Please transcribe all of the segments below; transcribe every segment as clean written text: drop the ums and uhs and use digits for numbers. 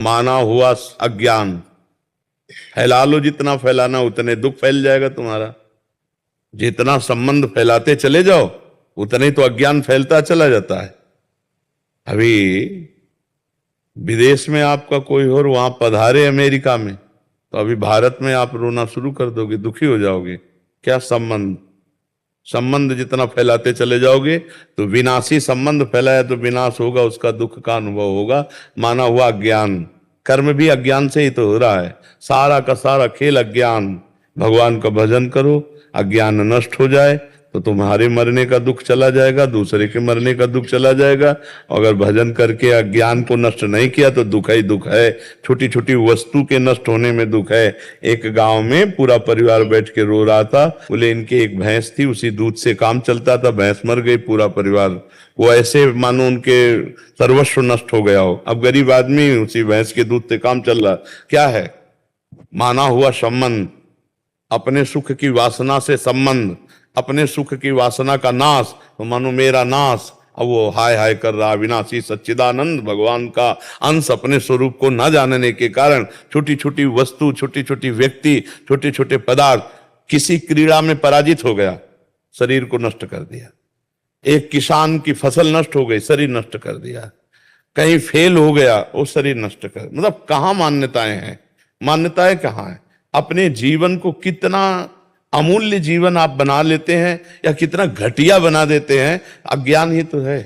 माना हुआ अज्ञान। फैला लो, जितना फैलाना उतने दुख फैल जाएगा तुम्हारा। जितना संबंध फैलाते चले जाओ उतने ही तो अज्ञान फैलता चला जाता है। अभी विदेश में आपका कोई और वहां पधारे अमेरिका में, तो अभी भारत में आप रोना शुरू कर दोगे, दुखी हो जाओगे। क्या संबंध? संबंध जितना फैलाते चले जाओगे तो विनाशी संबंध फैलाया तो विनाश होगा, उसका दुख का अनुभव होगा। माना हुआ अज्ञान, कर्म भी अज्ञान से ही तो हो रहा है। सारा का सारा खेल अज्ञान। भगवान का भजन करो, अज्ञान नष्ट हो जाए तो तुम्हारे मरने का दुख चला जाएगा, दूसरे के मरने का दुख चला जाएगा। अगर भजन करके अज्ञान को नष्ट नहीं किया तो दुख ही दुख है। छोटी छोटी वस्तु के नष्ट होने में दुख है। एक गांव में पूरा परिवार बैठ के रो रहा था। बोले इनके एक भैंस थी, उसी दूध से काम चलता था, भैंस मर गई, पूरा परिवार वो ऐसे मानो उनके सर्वस्व नष्ट हो गया हो। अब गरीब आदमी उसी भैंस के दूध से काम चल रहा। क्या है? माना हुआ संबंध, अपने सुख की वासना से संबंध, अपने सुख की वासना का नाश, तो मानो मेरा नाश। अब वो हाय हाय कर रहा। विनाशी सच्चिदानंद भगवान का अंश अपने स्वरूप को न जानने के कारण छोटी छोटी वस्तु, छोटी छोटी व्यक्ति, छोटे छोटे पदार्थ, किसी क्रीड़ा में पराजित हो गया, शरीर को नष्ट कर दिया। एक किसान की फसल नष्ट हो गई, शरीर नष्ट कर दिया। कहीं फेल हो गया, वो शरीर नष्ट कर। मतलब कहाँ मान्यताएं हैं? मान्यताएं कहाँ है? अपने जीवन को कितना अमूल्य जीवन आप बना लेते हैं या कितना घटिया बना देते हैं, अज्ञान ही तो है।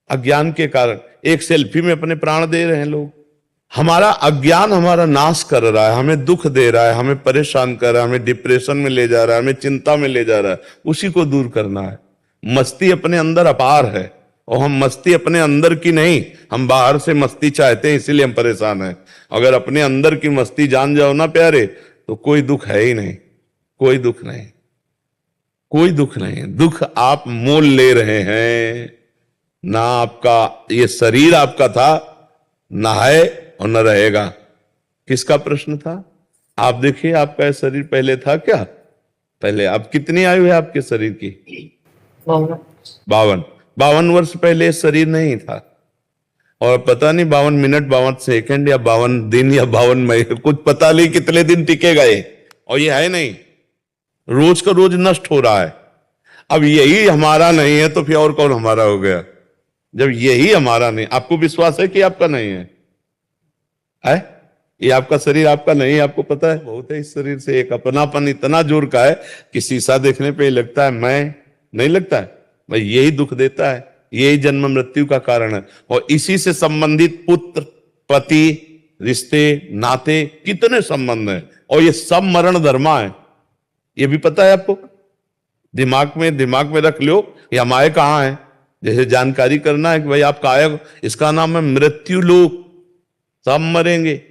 अज्ञान के कारण एक सेल्फी में अपने प्राण दे रहे हैं लोग। हमारा अज्ञान हमारा नाश कर रहा है, हमें दुख दे रहा है, हमें परेशान कर रहा है, हमें डिप्रेशन में ले जा रहा है, हमें चिंता में ले जा रहा है। उसी को दूर करना है। मस्ती अपने अंदर अपार है, और हम मस्ती अपने अंदर की नहीं, हम बाहर से मस्ती चाहते हैं, इसीलिए हम परेशान हैं। अगर अपने अंदर की मस्ती जान जाओ ना प्यारे, तो कोई दुख है ही नहीं। कोई दुख नहीं, कोई दुख नहीं। दुख आप मोल ले रहे हैं ना। आपका ये शरीर आपका था, ना है और न रहेगा। किसका प्रश्न था? आप देखिए, आपका ये शरीर पहले था क्या? पहले आप कितनी आयु है आपके शरीर की? 52 वर्ष पहले ये शरीर नहीं था। और पता नहीं 52 मिनट, 52 सेकंड या 52 दिन या 52 महीने, कुछ पता नहीं कितने दिन टिकेगा ये। और ये है नहीं, रोज का रोज नष्ट हो रहा है। अब यही हमारा नहीं है तो फिर और कौन हमारा हो गया? जब यही हमारा नहीं, आपको विश्वास है कि आपका नहीं है? ये आपका शरीर आपका नहीं है, आपको पता है। बहुत है इस शरीर से एक अपनापन इतना जोर का है कि शीशा देखने पे लगता है मैं, नहीं लगता है भाई। यही दुख देता है, यही जन्म मृत्यु का कारण है। और इसी से संबंधित पुत्र, पति, रिश्ते, नाते, कितने संबंध हैं, और ये सब मरण धर्मा है। ये भी पता है आपको? दिमाग में रख लो, ये हमारे कहां है। जैसे जानकारी करना है कि भाई आप काया, इसका नाम है मृत्यु लोक। सब मरेंगे।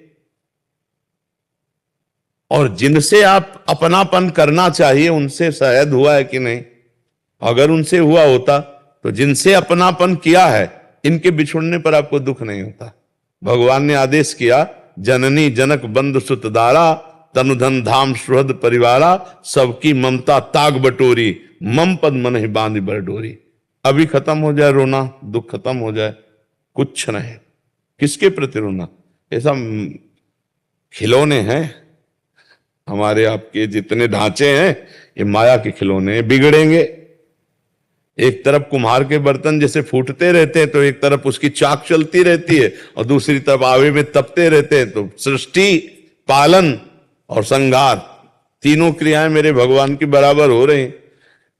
और जिनसे आप अपनापन करना चाहिए उनसे शायद हुआ है कि नहीं? अगर उनसे हुआ होता तो जिनसे अपनापन किया है, इनके बिछुड़ने पर आपको दुख नहीं होता। भगवान ने आदेश किया, जननी जनक बंधु सुत दारा, तनुधन धाम सुहृद परिवारा, सबकी ममता ताग बटोरी, मम पद मन ही बांध बर डोरी। अभी खत्म हो जाए रोना, दुख खत्म हो जाए, कुछ नहीं। किसके प्रति रोना? ऐसा खिलौने हैं हमारे आपके, जितने ढांचे हैं ये माया के खिलौने हैं, बिगड़ेंगे। एक तरफ कुम्हार के बर्तन जैसे फूटते रहते हैं तो एक तरफ उसकी चाक चलती रहती है, और दूसरी तरफ आवे में तपते रहते हैं। तो सृष्टि, पालन और संहार, तीनों क्रियाएं मेरे भगवान की बराबर हो रही हैं।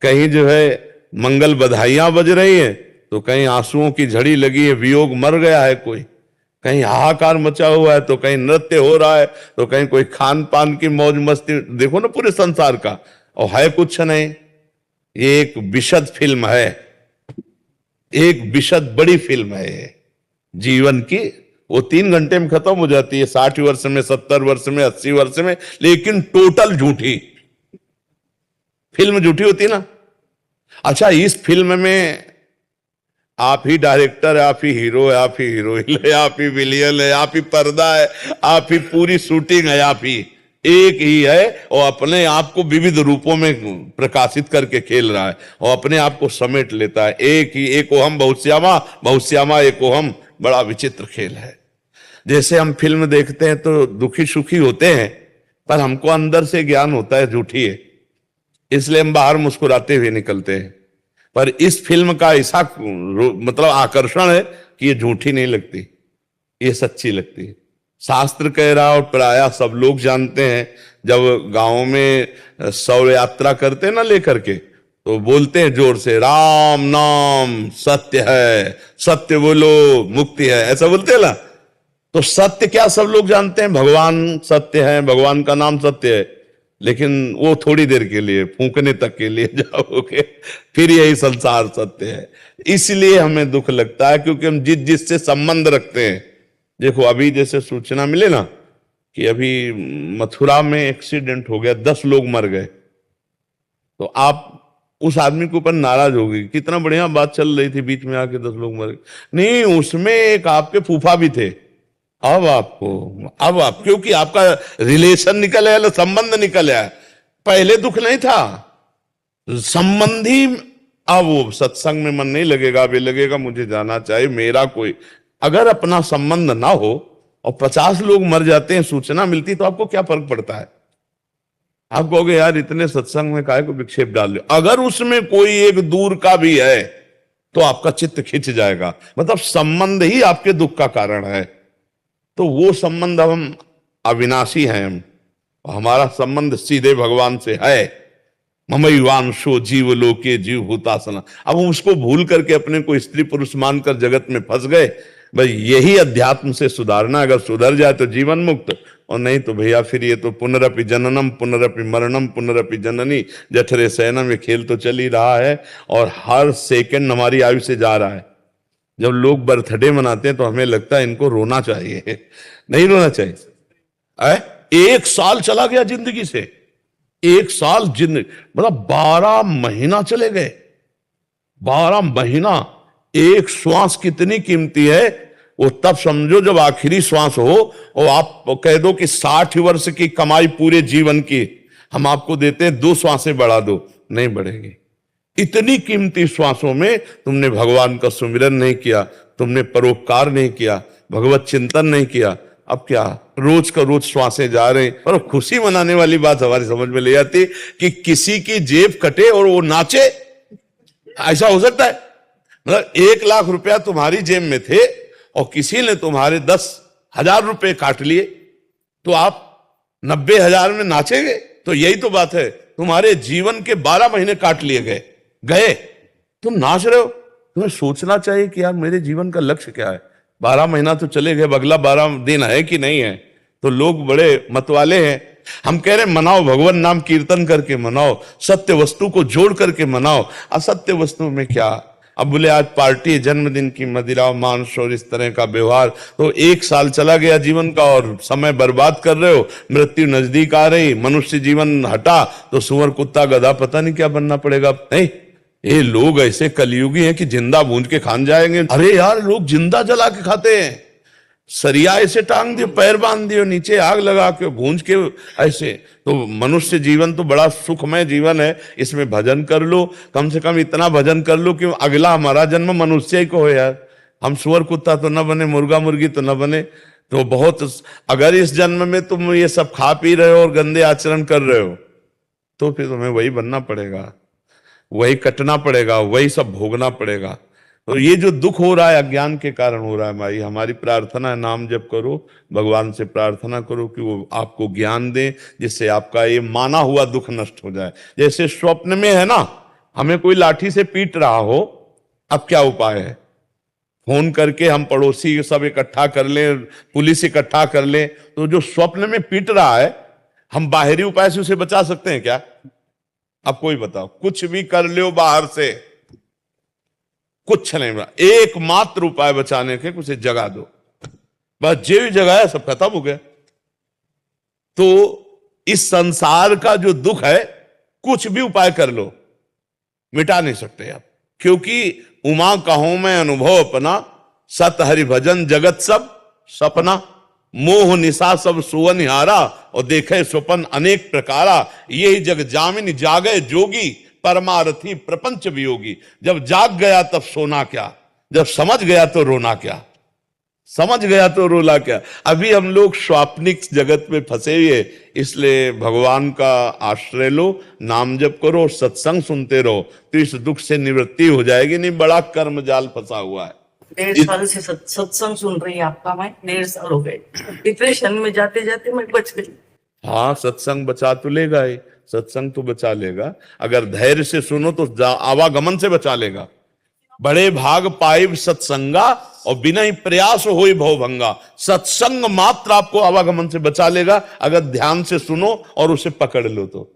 कहीं जो है मंगल बधाइयां बज रही हैं, तो कहीं आंसुओं की झड़ी लगी है, वियोग मर गया है कोई, कहीं हाहाकार मचा हुआ है, तो कहीं नृत्य हो रहा है, तो कहीं कोई खान पान की मौज मस्ती। देखो ना पूरे संसार का, और है कुछ नहीं। ये एक विशद फिल्म है, एक विशद बड़ी फिल्म है ये जीवन की। वो 3 घंटे में खत्म हो जाती है, 60 वर्ष में, 70 वर्ष में, 80 वर्ष में, लेकिन टोटल झूठी फिल्म। झूठी होती ना। अच्छा, इस फिल्म में आप ही डायरेक्टर है, आप ही हीरो है, आप ही हीरोइन है, आप ही विलियन है, आप ही पर्दा है, आप ही पूरी शूटिंग है, आप ही एक ही है, और अपने आप को विविध रूपों में प्रकाशित करके खेल रहा है, और अपने आप को समेट लेता है। एक ही, एक ओहम बहुश्यामा, बहुश्यामा एक ओहम। बड़ा विचित्र खेल है। जैसे हम फिल्म देखते हैं तो दुखी सुखी होते हैं, पर हमको अंदर से ज्ञान होता है झूठी है, इसलिए हम बाहर मुस्कुराते हुए निकलते हैं। पर इस फिल्म का ऐसा मतलब आकर्षण है कि ये झूठी नहीं लगती, ये सच्ची लगती है। शास्त्र कह रहा और प्रायः सब लोग जानते हैं, जब गांव में शव यात्रा करते हैं ना लेकर के, तो बोलते हैं जोर से, राम नाम सत्य है, सत्य बोलो मुक्ति है, ऐसा बोलते हैं ना। तो सत्य क्या सब लोग जानते हैं, भगवान सत्य है, भगवान का नाम सत्य है, लेकिन वो थोड़ी देर के लिए, फूंकने तक के लिए जाओगे, फिर यही संसार सत्य है। इसलिए हमें दुख लगता है, क्योंकि हम जिससे संबंध रखते हैं। देखो अभी जैसे सूचना मिले ना कि अभी मथुरा में एक्सीडेंट हो गया, 10 लोग मर गए, तो आप उस आदमी के ऊपर नाराज होगी, कितना बढ़िया बात चल रही थी, बीच में आके 10 लोग मर गए। नहीं, उसमें एक आपके फूफा भी थे। अब आप क्योंकि आपका रिलेशन निकल आया, संबंध निकल आया, पहले दुख नहीं था। संबंधी, अब वो सत्संग में मन नहीं लगेगा, अभी लगेगा मुझे जाना चाहिए, मेरा कोई, अगर अपना संबंध ना हो और 50 लोग मर जाते हैं, सूचना मिलती, तो आपको क्या फर्क पड़ता है? आप कहोगे यार इतने सत्संग में काहे को विक्षेप डाल रहे हो। अगर उसमें कोई एक दूर का भी है तो आपका चित्त खिंच जाएगा, मतलब संबंध ही आपके दुख का कारण है। तो वो संबंध, हम अविनाशी हैं, हम हमारा संबंध सीधे भगवान से है। ममैवांशो जीव लोके जीव भूतासना। अब हम उसको भूल करके अपने को स्त्री पुरुष मानकर जगत में फंस गए। भाई यही अध्यात्म से सुधारना, अगर सुधर जाए तो जीवन मुक्त, और नहीं तो भैया फिर ये तो पुनरपि जननम पुनरपि मरणम पुनरपि जननी जठरे शयनम, ये खेल तो चल ही रहा है और हर सेकंड हमारी आयु से जा रहा है। जब लोग बर्थडे मनाते हैं तो हमें लगता है इनको रोना चाहिए, नहीं रोना चाहिए। 1 साल चला गया जिंदगी से, 1 साल जिंदगी, मतलब 12 महीना चले गए, 12 महीना। एक श्वास कितनी कीमती है, वो तब समझो जब आखिरी श्वास हो और आप कह दो कि 60 वर्ष की कमाई पूरे जीवन की हम आपको देते हैं, 2 श्वासें बढ़ा दो, नहीं बढ़ेगी। इतनी कीमती श्वासों में तुमने भगवान का सुमिरन नहीं किया, तुमने परोपकार नहीं किया, भगवत चिंतन नहीं किया। अब क्या रोज का रोज श्वासें जा रहे हैं। और खुशी मनाने वाली बात हमारी समझ में ले आती कि किसी की जेब कटे और वो नाचे, ऐसा हो सकता है? मतलब 1 लाख रुपया तुम्हारी जेब में थे और किसी ने तुम्हारे 10,000 रुपए काट लिए, तो आप 90,000 में नाचेंगे? तो यही तो बात है, तुम्हारे जीवन के 12 महीने काट लिए गए, तुम नाच रहे हो। तुम्हें सोचना चाहिए कि यार मेरे जीवन का लक्ष्य क्या है। 12 महीना तो चले गए, अगला 12 दिन है कि नहीं है। तो लोग बड़े मतवाले हैं। हम कह रहे मनाओ, भगवान नाम कीर्तन करके मनाओ, सत्य वस्तु को जोड़ करके मनाओ। असत्य वस्तु में क्या? अब बोले आज पार्टी, जन्मदिन की मदिरा मांस और इस तरह का व्यवहार, तो 1 साल चला गया जीवन का और समय बर्बाद कर रहे हो। मृत्यु नजदीक आ रही, मनुष्य जीवन हटा तो सुअर कुत्ता गधा पता नहीं क्या बनना पड़ेगा। नहीं, ये लोग ऐसे कलयुगी हैं कि जिंदा भूंज के खान जाएंगे। अरे यार लोग जिंदा जला के खाते हैं, सरिया ऐसे टांग दियो, पैर बांध दियो, नीचे आग लगा के भूंज के ऐसे। तो मनुष्य जीवन तो बड़ा सुखमय जीवन है, इसमें भजन कर लो, कम से कम इतना भजन कर लो कि अगला हमारा जन्म मनुष्य को हो यार। हम सुअर कुत्ता तो न बने, मुर्गा मुर्गी तो न बने। तो बहुत, अगर इस जन्म में तुम ये सब खा पी रहे हो और गंदे आचरण कर रहे हो, तो फिर तुम्हें वही बनना पड़ेगा, वही कटना पड़ेगा, वही सब भोगना पड़ेगा। तो ये जो दुख हो रहा है अज्ञान के कारण हो रहा है। भाई हमारी प्रार्थना है, नाम जप करो, भगवान से प्रार्थना करो कि वो आपको ज्ञान दे, जिससे आपका ये माना हुआ दुख नष्ट हो जाए। जैसे स्वप्न में है ना, हमें कोई लाठी से पीट रहा हो, अब क्या उपाय है? फोन करके हम पड़ोसी सब इकट्ठा कर लें, पुलिस इकट्ठा कर लें। तो जो स्वप्न में पीट रहा है, हम बाहरी उपाय से उसे बचा सकते हैं क्या? अब कोई बताओ, कुछ भी कर लो बाहर से, कुछ नहीं बना। एकमात्र उपाय बचाने के, उसे जगा दो, बस जे भी जगाया सब खत्म हो गया। तो इस संसार का जो दुख है, कुछ भी उपाय कर लो मिटा नहीं सकते आप। क्योंकि उमा कहो मैं अनुभव अपना, सत हरि भजन जगत सब सपना, मोह निशा सब सुवन हारा, और देखे स्वपन अनेक प्रकारा, यही जग जामिन जागे जोगी, परमारथी प्रपंच वियोगी। जब जाग गया तब सोना क्या, जब समझ गया तो रोना क्या। समझ गया तो रोला क्या। अभी हम लोग स्वाप्निक जगत में फंसे हुए, इसलिए भगवान का आश्रय लो, नाम जप करो, सत्संग सुनते रहो, तो इस दुख से निवृत्ति हो जाएगी। नहीं बड़ा कर्म जाल फंसा हुआ है। 1.5 साल से सत्संग सुन रही है आपका। मैं 1.5 साल हो गए डिप्रेशन में जाते जाते मैं बच गई। हाँ, सत्संग बचा तो लेगा ही, सत्संग तो बचा लेगा। अगर धैर्य से सुनो तो आवागमन से बचा लेगा। बड़े भाग पाइब सत्संगा और बिना ही प्रयास होई भवभंगा। सत्संग मात्र आपको आवागमन से बचा लेगा, अगर ध्यान से सुनो और उसे पकड़ लो तो।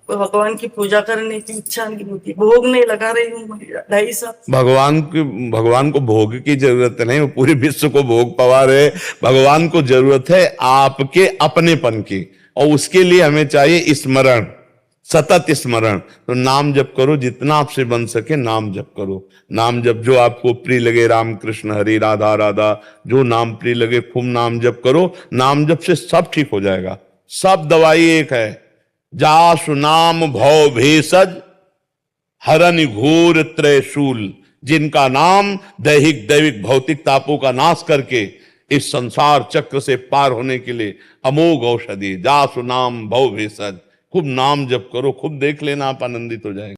भगवान की पूजा करने की इच्छा नहीं होती, भोग नहीं लगा रही हूँ 2.5 साल। भगवान को भोग की जरूरत नहीं, वो पूरे विश्व को भोग पवा रहे। भगवान को जरूरत है आपके अपनेपन की, और उसके लिए हमें चाहिए स्मरण, सतत स्मरण। तो नाम जप करो, जितना आपसे बन सके नाम जप करो। नाम जप जो आपको प्रिय लगे, राम कृष्ण हरि राधा राधा, जो नाम प्रिय लगे खूब नाम जप करो। नाम जप से सब ठीक हो जाएगा, सब दवाई एक है। जासु नाम भव भेषज हरनि घोर त्रयशूल। जिनका नाम दैहिक दैविक भौतिक तापों का नाश करके इस संसार चक्र से पार होने के लिए अमोघ औषधि। जासु नाम भव भेषज। खूब नाम जप करो, खूब देख लेना आप आनंदित हो जाएंगे।